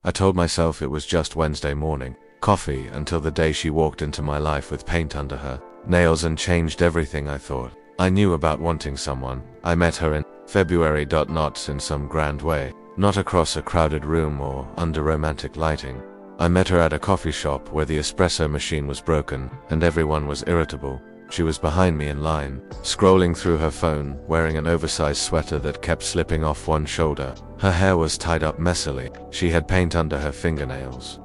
I told myself it was just Wednesday morning. Coffee, until the day she walked into my life with paint under her nails and changed everything. I thought I knew about wanting someone. I met her in February. Not in some grand way, not across a crowded room or under romantic lighting. I met her at a coffee shop where the espresso machine was broken and everyone was irritable. She was behind me in line, scrolling through her phone, wearing an oversized sweater that kept slipping off one shoulder. Her hair was tied up messily. She had paint under her fingernails.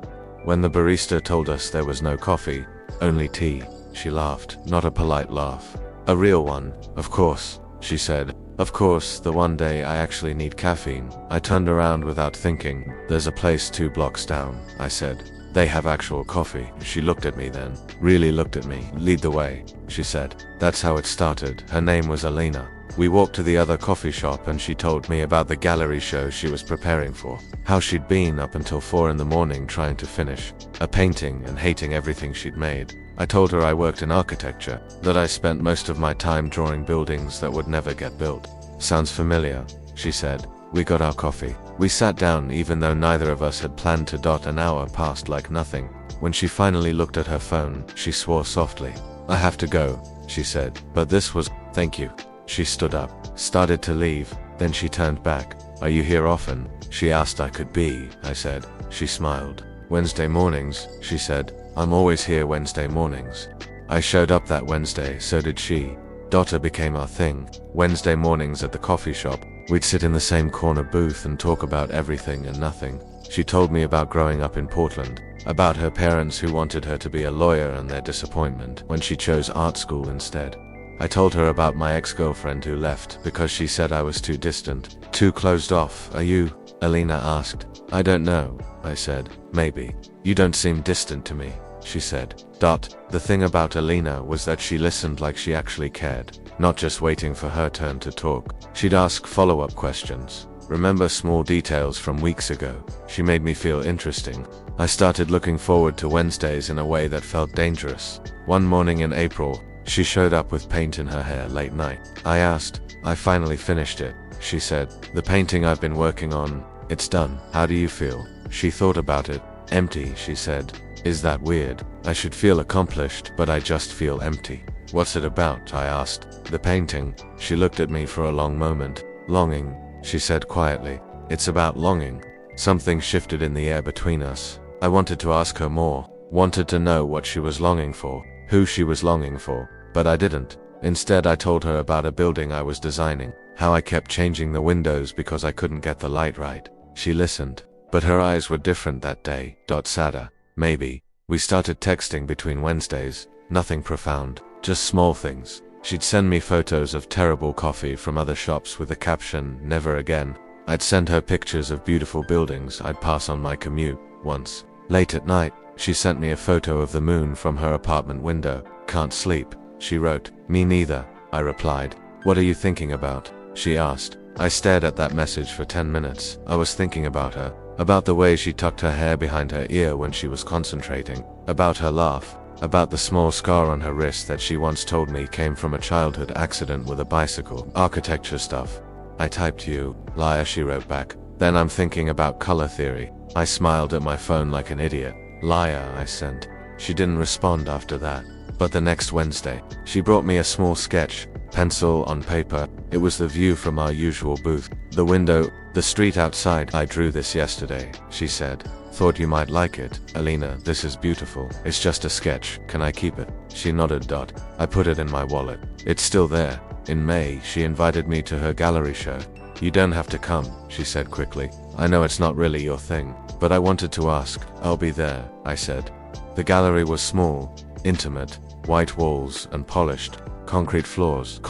When the barista told us there was no coffee, only tea, she laughed, not a polite laugh. A real one. Of course, she said. Of course, the one day I actually need caffeine. I turned around without thinking. There's a place 2 blocks down, I said. They have actual coffee. She looked at me then. Really looked at me. Lead the way, she said. That's how it started. Her name was Alina. We walked to the other coffee shop and she told me about the gallery show she was preparing for. How she'd been up until 4 in the morning trying to finish a painting and hating everything she'd made. I told her I worked in architecture, that I spent most of my time drawing buildings that would never get built. Sounds familiar, she said. We got our coffee. We sat down even though neither of us had planned to. An hour passed like nothing. When she finally looked at her phone, she swore softly. I have to go, she said. But this was, thank you. She stood up, started to leave, then she turned back. Are you here often? She asked. I could be, I said. She smiled. Wednesday mornings, she said. I'm always here Wednesday mornings. I showed up that Wednesday, so did she. It became our thing. Wednesday mornings at the coffee shop, we'd sit in the same corner booth and talk about everything and nothing. She told me about growing up in Portland, about her parents who wanted her to be a lawyer and their disappointment when she chose art school instead. I told her about my ex-girlfriend who left because she said I was too distant, too closed off. Are you? Alina asked. I don't know, I said. Maybe. You don't seem distant to me, she said. The thing about Alina was that she listened like she actually cared, not just waiting for her turn to talk. She'd ask follow-up questions, remember small details from weeks ago. She made me feel interesting. I started looking forward to Wednesdays in a way that felt dangerous. One morning in April, she showed up with paint in her hair late night. I asked. I finally finished it, she said. The painting I've been working on, it's done. How do you feel? She thought about it. Empty, she said. Is that weird? I should feel accomplished, but I just feel empty. What's it about? I asked. The painting. She looked at me for a long moment. Longing, she said quietly. It's about longing. Something shifted in the air between us. I wanted to ask her more, wanted to know what she was longing for, who she was longing for, but I didn't. Instead, I told her about a building I was designing, how I kept changing the windows because I couldn't get the light right. She listened, but her eyes were different that day. Sadder. Maybe. We started texting between Wednesdays. Nothing profound, just small things. She'd send me photos of terrible coffee from other shops with the caption, "Never again." I'd send her pictures of beautiful buildings I'd pass on my commute. Once, late at night, she sent me a photo of the moon from her apartment window. Can't sleep, she wrote. Me neither, I replied. What are you thinking about? She asked. I stared at that message for 10 minutes. I was thinking about her, about the way she tucked her hair behind her ear when she was concentrating, about her laugh, about the small scar on her wrist that she once told me came from a childhood accident with a bicycle. Architecture stuff. I typed you, liar, she wrote back. Then I'm thinking about color theory. I smiled at my phone like an idiot. Liar, I sent. She didn't respond after that. But the next Wednesday, she brought me a small sketch, pencil on paper. It was the view from our usual booth. The window, the street outside. I drew this yesterday, she said. Thought you might like it. Alina, this is beautiful. It's just a sketch. Can I keep it? She nodded. I put it in my wallet. It's still there. In May, she invited me to her gallery show. You don't have to come, she said quickly. I know it's not really your thing, but I wanted to ask. I'll be there, I said. The gallery was small, intimate, white walls and polished, concrete floors.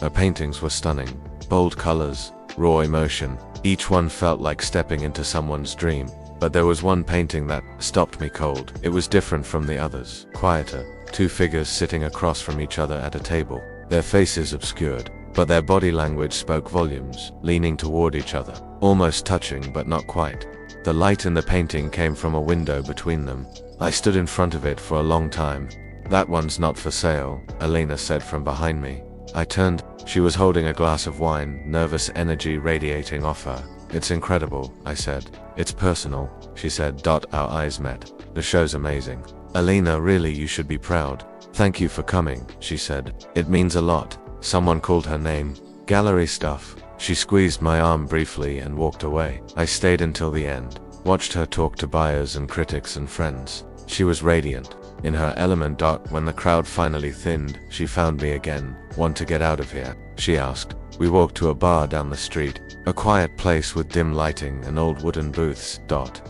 Her paintings were stunning, bold colors, raw emotion. Each one felt like stepping into someone's dream. But there was one painting that stopped me cold. It was different from the others, quieter. 2 figures sitting across from each other at a table, their faces obscured, but their body language spoke volumes, leaning toward each other, almost touching but not quite. The light in the painting came from a window between them. I stood in front of it for a long time. That one's not for sale, Alina said from behind me. I turned. She was holding a glass of wine, nervous energy radiating off her. It's incredible, I said. It's personal, she said. Our eyes met. The show's amazing. Alina, really, you should be proud. Thank you for coming, she said. It means a lot. Someone called her name. Gallery stuff. She squeezed my arm briefly and walked away. I stayed until the end, watched her talk to buyers and critics and friends. She was radiant, in her element. When the crowd finally thinned, she found me again. Want to get out of here? She asked. We walked to a bar down the street, a quiet place with dim lighting and old wooden booths.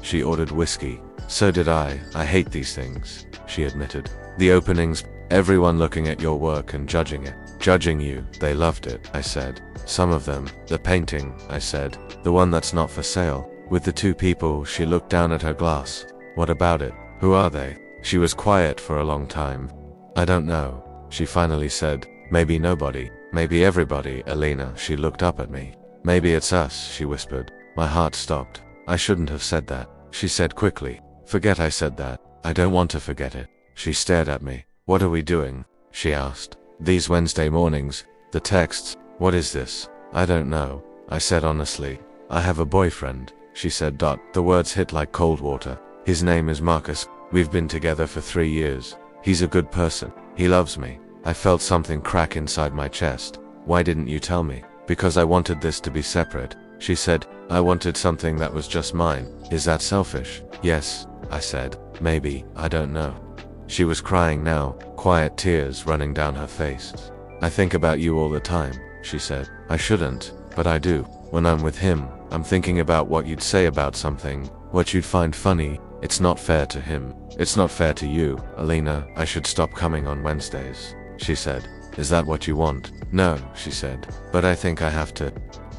She ordered whiskey. So did I. I hate these things, she admitted. The openings, everyone looking at your work and judging it. Judging you. They loved it, I said. Some of them. The painting, I said. The one that's not for sale. With the two people. She looked down at her glass. What about it? Who are they? She was quiet for a long time. I don't know, she finally said. Maybe nobody. Maybe everybody. Alina, she looked up at me. Maybe it's us, she whispered. My heart stopped. I shouldn't have said that, she said quickly. Forget I said that. I don't want to forget it. She stared at me. What are we doing? She asked. These Wednesday mornings, the texts, what is this? I don't know, I said honestly. I have a boyfriend, she said. The words hit like cold water. His name is Marcus. We've been together for 3 years. He's a good person. He loves me. I felt something crack inside my chest. Why didn't you tell me? Because I wanted this to be separate, she said. I wanted something that was just mine. Is that selfish? Yes, I said. Maybe, I don't know. She was crying now, quiet tears running down her face. I think about you all the time, she said. I shouldn't, but I do. When I'm with him, I'm thinking about what you'd say about something, what you'd find funny. It's not fair to him. It's not fair to you. Alina, I should stop coming on Wednesdays, she said. Is that what you want? No, she said. But I think I have to.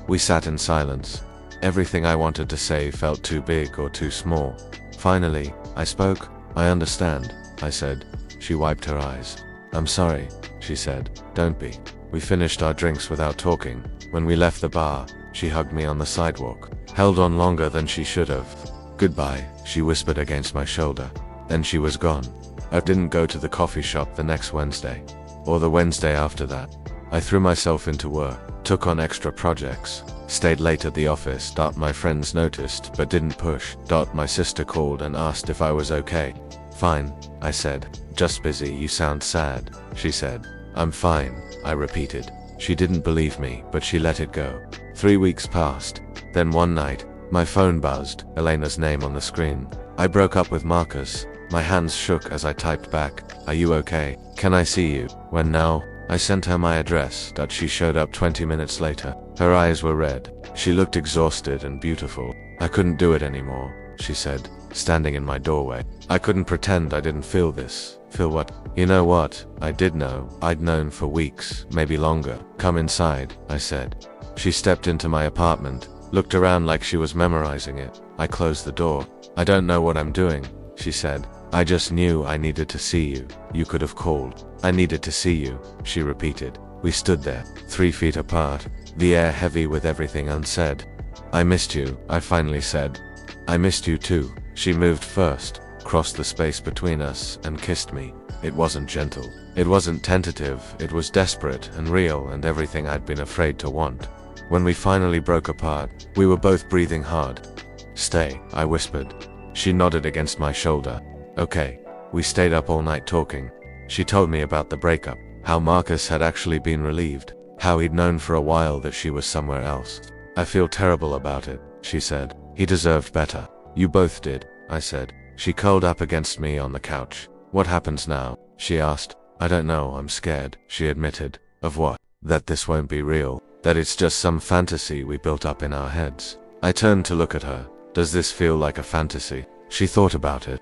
We sat in silence. Everything I wanted to say felt too big or too small. Finally, I spoke. I understand, I said. She wiped her eyes. I'm sorry, she said. Don't be. We finished our drinks without talking. When we left the bar, she hugged me on the sidewalk. Held on longer than she should have. Goodbye, she whispered against my shoulder. Then she was gone. I didn't go to the coffee shop the next Wednesday, or the Wednesday after that. I threw myself into work, took on extra projects, stayed late at the office. My friends noticed but didn't push. My sister called and asked if I was okay. Fine, I said. Just busy. You sound sad, she said. I'm fine, I repeated. She didn't believe me, but she let it go. 3 weeks passed. Then one night, my phone buzzed, Elena's name on the screen. I broke up with Marcus. My hands shook as I typed back, are you okay? Can I see you? When now? I sent her my address. She showed up 20 minutes later. Her eyes were red. She looked exhausted and beautiful. I couldn't do it anymore, she said, standing in my doorway. I couldn't pretend I didn't feel this. Feel what? You know what? I did know. I'd known for weeks, maybe longer. Come inside, I said. She stepped into my apartment, looked around like she was memorizing it. I closed the door. I don't know what I'm doing, she said. I just knew I needed to see you. You could have called. I needed to see you, she repeated. We stood there, 3 feet apart, the air heavy with everything unsaid. I missed you, I finally said. I missed you too. She moved first, crossed the space between us, and kissed me. It wasn't gentle. It wasn't tentative. It was desperate and real and everything I'd been afraid to want. When we finally broke apart, we were both breathing hard. Stay, I whispered. She nodded against my shoulder. Okay. We stayed up all night talking. She told me about the breakup, how Marcus had actually been relieved, how he'd known for a while that she was somewhere else. I feel terrible about it, she said. He deserved better. You both did, I said. She curled up against me on the couch. What happens now? She asked. I don't know, I'm scared, she admitted. Of what? That this won't be real. That it's just some fantasy we built up in our heads. I turned to look at her. Does this feel like a fantasy? She thought about it.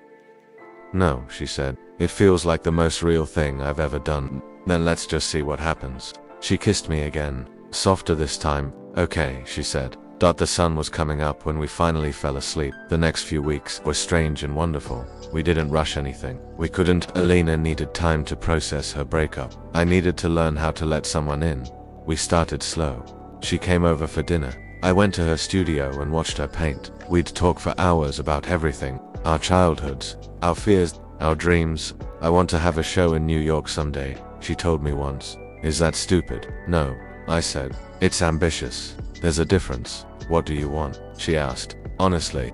No, she said. It feels like the most real thing I've ever done. Then let's just see what happens. She kissed me again, softer this time. Okay, she said. The sun was coming up when we finally fell asleep. The next few weeks were strange and wonderful. We didn't rush anything. We couldn't. Alina needed time to process her breakup. I needed to learn how to let someone in. We started slow. She came over for dinner. I went to her studio and watched her paint. We'd talk for hours about everything. Our childhoods, our fears, our dreams. I want to have a show in New York someday, she told me once. Is that stupid? No, I said. It's ambitious. There's a difference. What do you want? She asked. Honestly,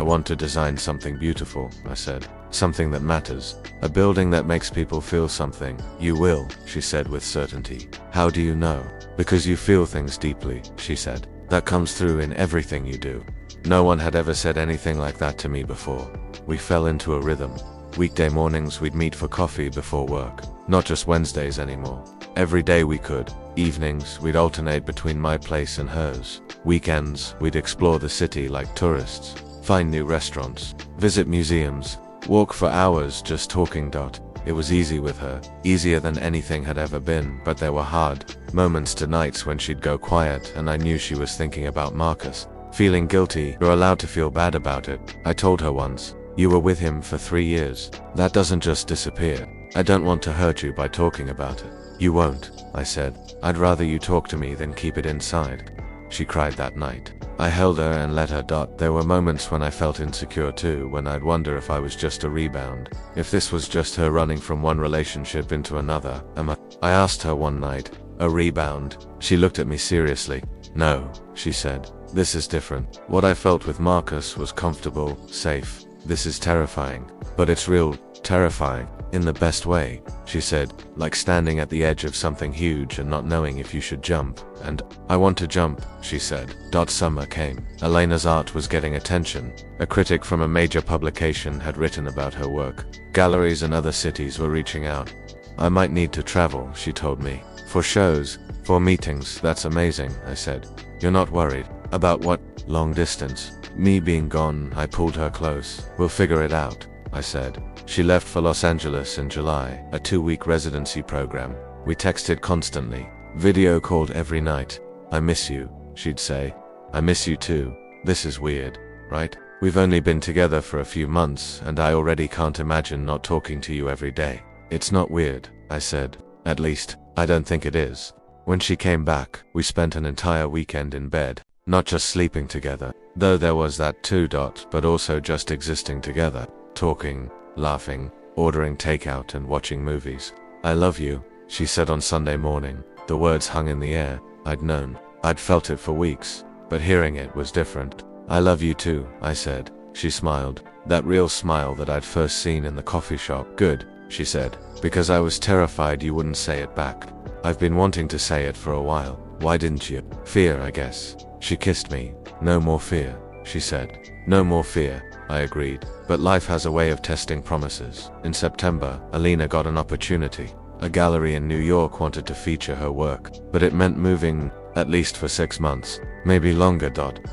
I want to design something beautiful, I said. Something that matters. A building that makes people feel something. You will, she said with certainty. How do you know? Because you feel things deeply, she said. That comes through in everything you do. No one had ever said anything like that to me before. We fell into a rhythm. Weekday mornings we'd meet for coffee before work. Not just Wednesdays anymore. Every day we could. Evenings we'd alternate between my place and hers. Weekends we'd explore the city like tourists. Find new restaurants. Visit museums. Walk for hours just talking. It was easy with her. Easier than anything had ever been, but there were hard moments to nights when she'd go quiet and I knew she was thinking about Marcus. Feeling guilty. You're allowed to feel bad about it. I told her once. You were with him for 3 years. That doesn't just disappear. I don't want to hurt you by talking about it. You won't, I said. I'd rather you talk to me than keep it inside. She cried that night. I held her and let her. There were moments when I felt insecure too, when I'd wonder if I was just a rebound. If this was just her running from one relationship into another. I asked her one night. A rebound? She looked at me seriously. No, she said. This is different. What I felt with Marcus was comfortable, safe. This is terrifying. But it's real terrifying. In the best way, she said, like standing at the edge of something huge and not knowing if you should jump. And I want to jump, she said. Summer came. Elena's art was getting attention. A critic from a major publication had written about her work. Galleries in other cities were reaching out. I might need to travel, she told me. For shows, for meetings. That's amazing, I said. You're not worried? About what? Long distance. Me being gone. I pulled her close. We'll figure it out, I said. She left for Los Angeles in July, a 2-week residency program. We texted constantly, video called every night. I miss you, she'd say. I miss you too. This is weird, right? We've only been together for a few months, and I already can't imagine not talking to you every day. It's not weird, I said. At least, I don't think it is. When she came back, we spent an entire weekend in bed, not just sleeping together, though there was that too. But also just existing together, talking, laughing, ordering takeout and watching movies. I love you, she said on Sunday morning. The words hung in the air. I'd known. I'd felt it for weeks, but hearing it was different. I love you too, I said. She smiled. That real smile that I'd first seen in the coffee shop. Good, she said, because I was terrified you wouldn't say it back. I've been wanting to say it for a while. Why didn't you? Fear, I guess. She kissed me. No more fear, she said. No more fear, I agreed. But life has a way of testing promises. In September, Alina got an opportunity. A gallery in New York wanted to feature her work, but it meant moving, at least for 6 months. Maybe longer.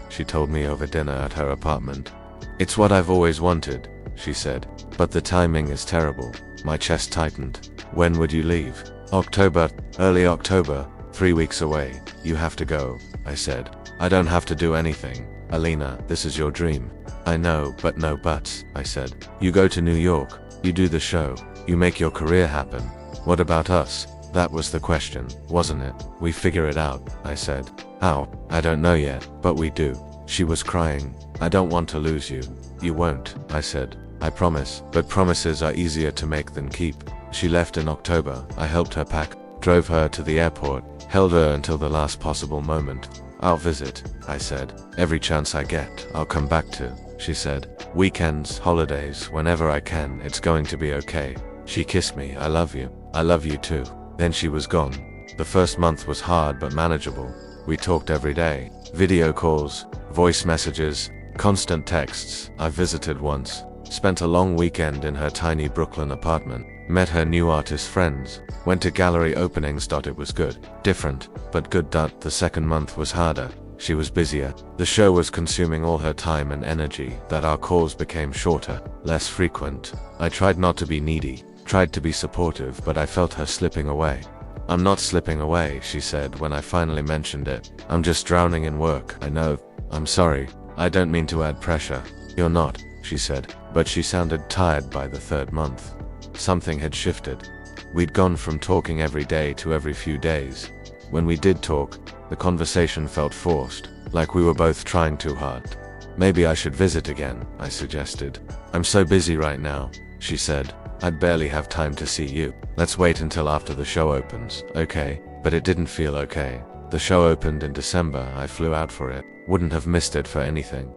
She told me over dinner at her apartment. It's what I've always wanted, she said. But the timing is terrible. My chest tightened. When would you leave? October, early October, 3 weeks away. You have to go, I said. I don't have to do anything. Alina, this is your dream. I know, but no buts, I said. You go to New York, you do the show, you make your career happen. What about us? That was the question, wasn't it? We figure it out, I said. How? I don't know yet, but we do. She was crying. I don't want to lose you. You won't, I said. I promise, but promises are easier to make than keep. She left in October. I helped her pack, drove her to the airport, held her until the last possible moment. I'll visit, I said. Every chance I get, I'll come back to, she said. Weekends, holidays, whenever I can, it's going to be okay. She kissed me. I love you. I love you too. Then she was gone. The first month was hard but manageable. We talked every day. Video calls, voice messages, constant texts. I visited once. Spent a long weekend in her tiny Brooklyn apartment. Met her new artist friends. Went to gallery openings. It was good. Different, but good. The second month was harder. She was busier. The show was consuming all her time and energy. Our calls became shorter, less frequent. I tried not to be needy, tried to be supportive, but I felt her slipping away. I'm not slipping away, she said when I finally mentioned it. I'm just drowning in work. I know. I'm sorry. I don't mean to add pressure. You're not, she said, but she sounded tired by the 3rd month. Something had shifted. We'd gone from talking every day to every few days. When we did talk, the conversation felt forced, like we were both trying too hard. Maybe I should visit again, I suggested. I'm so busy right now, she said. I'd barely have time to see you. Let's wait until after the show opens, okay? But it didn't feel okay. The show opened in December. I flew out for it. Wouldn't have missed it for anything.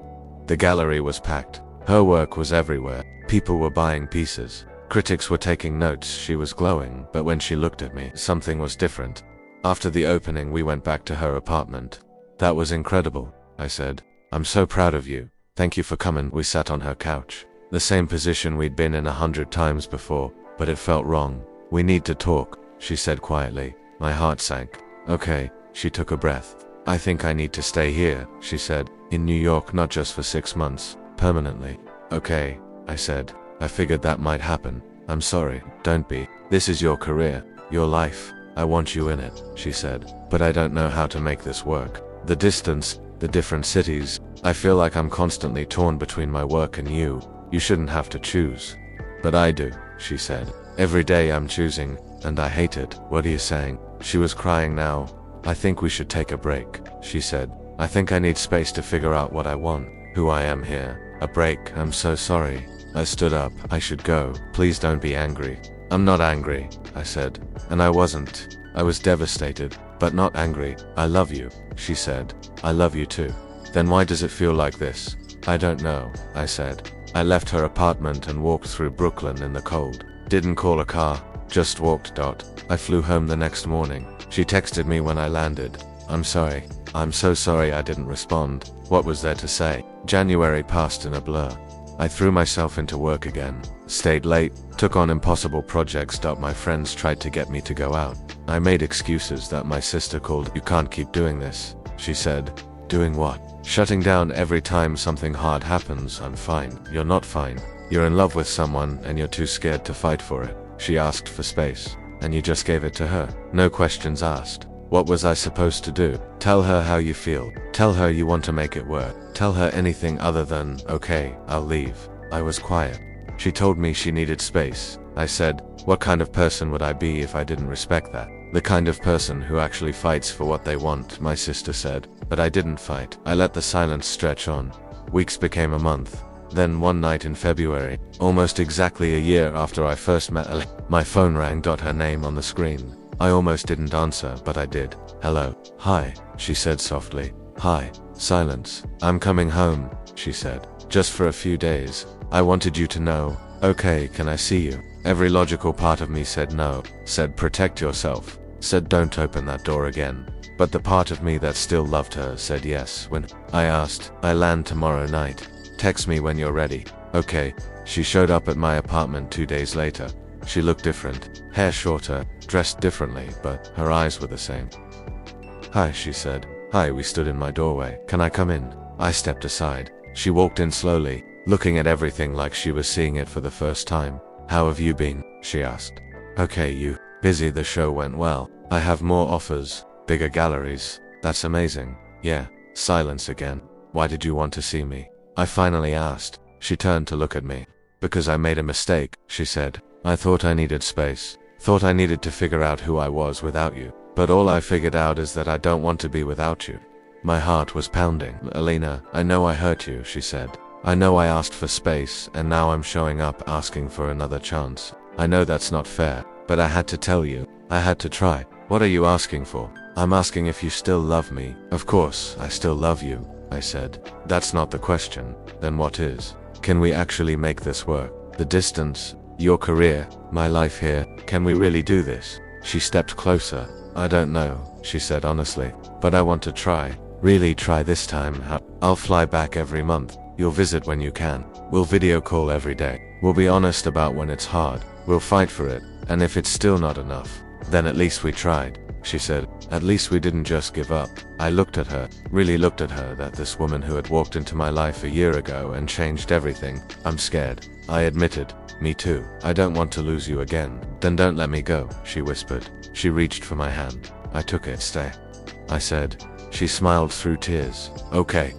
The gallery was packed. Her work was everywhere. People were buying pieces. Critics were taking notes. She was glowing, but when she looked at me, something was different. After the opening, we went back to her apartment. That was incredible, I said. I'm so proud of you. Thank you for coming. We sat on her couch. The same position we'd been in 100 times before, but it felt wrong. We need to talk, she said quietly. My heart sank. Okay, she took a breath. I think I need to stay here, she said. In New York, not just for 6 months, permanently. Okay, I said. I figured that might happen. I'm sorry, don't be. This is your career, your life. I want you in it, she said. But I don't know how to make this work. The distance, the different cities. I feel like I'm constantly torn between my work and you. You shouldn't have to choose. But I do, she said. Every day I'm choosing, and I hate it. What are you saying? She was crying now. I think we should take a break, she said. I think I need space to figure out what I want, who I am here. A break. I'm so sorry. I stood up. I should go. Please don't be angry. I'm not angry, I said. And I wasn't. I was devastated, but not angry. I love you, she said. I love you too. Then why does it feel like this? I don't know, I said. I left her apartment and walked through Brooklyn in the cold. Didn't call a car, just walked. I flew home the next morning. She texted me when I landed. I'm sorry. I'm so sorry I didn't respond. What was there to say? January passed in a blur. I threw myself into work again, stayed late, took on impossible projects. My friends tried to get me to go out. I made excuses that my sister called. You can't keep doing this, she said. Doing what? Shutting down every time something hard happens. I'm fine. You're not fine. You're in love with someone and you're too scared to fight for it. She asked for space, and you just gave it to her. No questions asked. What was I supposed to do? Tell her how you feel. Tell her you want to make it work. Tell her anything other than, okay, I'll leave. I was quiet. She told me she needed space. I said, what kind of person would I be if I didn't respect that? The kind of person who actually fights for what they want, my sister said. But I didn't fight. I let the silence stretch on. Weeks became a month. Then one night in February, almost exactly a year after I first met her, my phone rang. Her name on the screen. I almost didn't answer, but I did. Hello. Hi, she said softly. Hi. Silence. I'm coming home, she said. Just for a few days. I wanted you to know. Okay, can I see you? Every logical part of me said no. Said protect yourself. Said don't open that door again. But the part of me that still loved her said yes when I asked. I land tomorrow night. Text me when you're ready. Okay. She showed up at my apartment 2 days later. She looked different. Hair shorter, dressed differently, but her eyes were the same. Hi, she said. Hi, we stood in my doorway. Can I come in? I stepped aside. She walked in slowly, looking at everything like she was seeing it for the first time. How have you been? She asked. Okay, you? Busy. The show went well. I have more offers, bigger galleries. That's amazing. Yeah. Silence again. Why did you want to see me? I finally asked. She turned to look at me. Because I made a mistake, she said. I thought I needed space. Thought I needed to figure out who I was without you. But all I figured out is that I don't want to be without you. My heart was pounding. Alina, I know I hurt you, she said. I know I asked for space, and now I'm showing up asking for another chance. I know that's not fair, but I had to tell you. I had to try. What are you asking for? I'm asking if you still love me. Of course, I still love you, I said. That's not the question. Then what is? Can we actually make this work? The distance, your career, my life here. Can we really do this? She stepped closer. I don't know, she said honestly, but I want to try. Really try this time. I'll fly back every month. You'll visit when you can. We'll video call every day. We'll be honest about when it's hard. We'll fight for it. And if it's still not enough, then at least we tried, she said. At least we didn't just give up. I looked at her, really looked at her, that this woman who had walked into my life a year ago and changed everything. I'm scared. I admitted. Me too. I don't want to lose you again. Then don't let me go, she whispered. She reached for my hand. I took it. Stay, I said. She smiled through tears. Okay.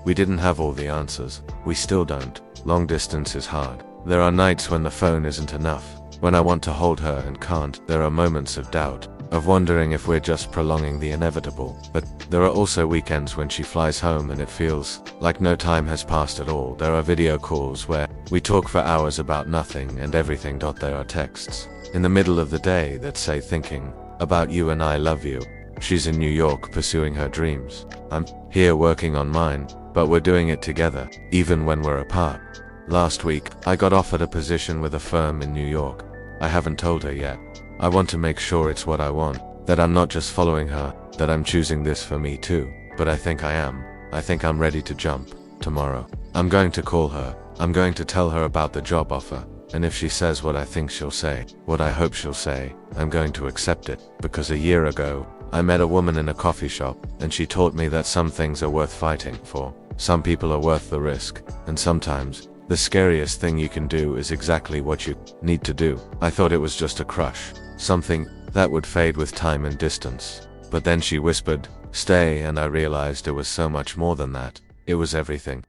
We didn't have all the answers. We still don't. Long distance is hard. There are nights when the phone isn't enough. When I want to hold her and can't. There are moments of doubt, of wondering if we're just prolonging the inevitable. But there are also weekends when she flies home and it feels like no time has passed at all. There are video calls where we talk for hours about nothing and everything. There are texts in the middle of the day that say thinking about you and I love you. She's in New York pursuing her dreams. I'm here working on mine, but we're doing it together, even when we're apart. Last week, I got offered a position with a firm in New York. I haven't told her yet. I want to make sure it's what I want, that I'm not just following her, that I'm choosing this for me too. But I think I am. I think I'm ready to jump, tomorrow. I'm going to call her. I'm going to tell her about the job offer. And if she says what I think she'll say, what I hope she'll say, I'm going to accept it. Because a year ago, I met a woman in a coffee shop, and she taught me that some things are worth fighting for. Some people are worth the risk, and sometimes, the scariest thing you can do is exactly what you need to do. I thought it was just a crush, something that would fade with time and distance. But then she whispered, "Stay," and I realized it was so much more than that. It was everything.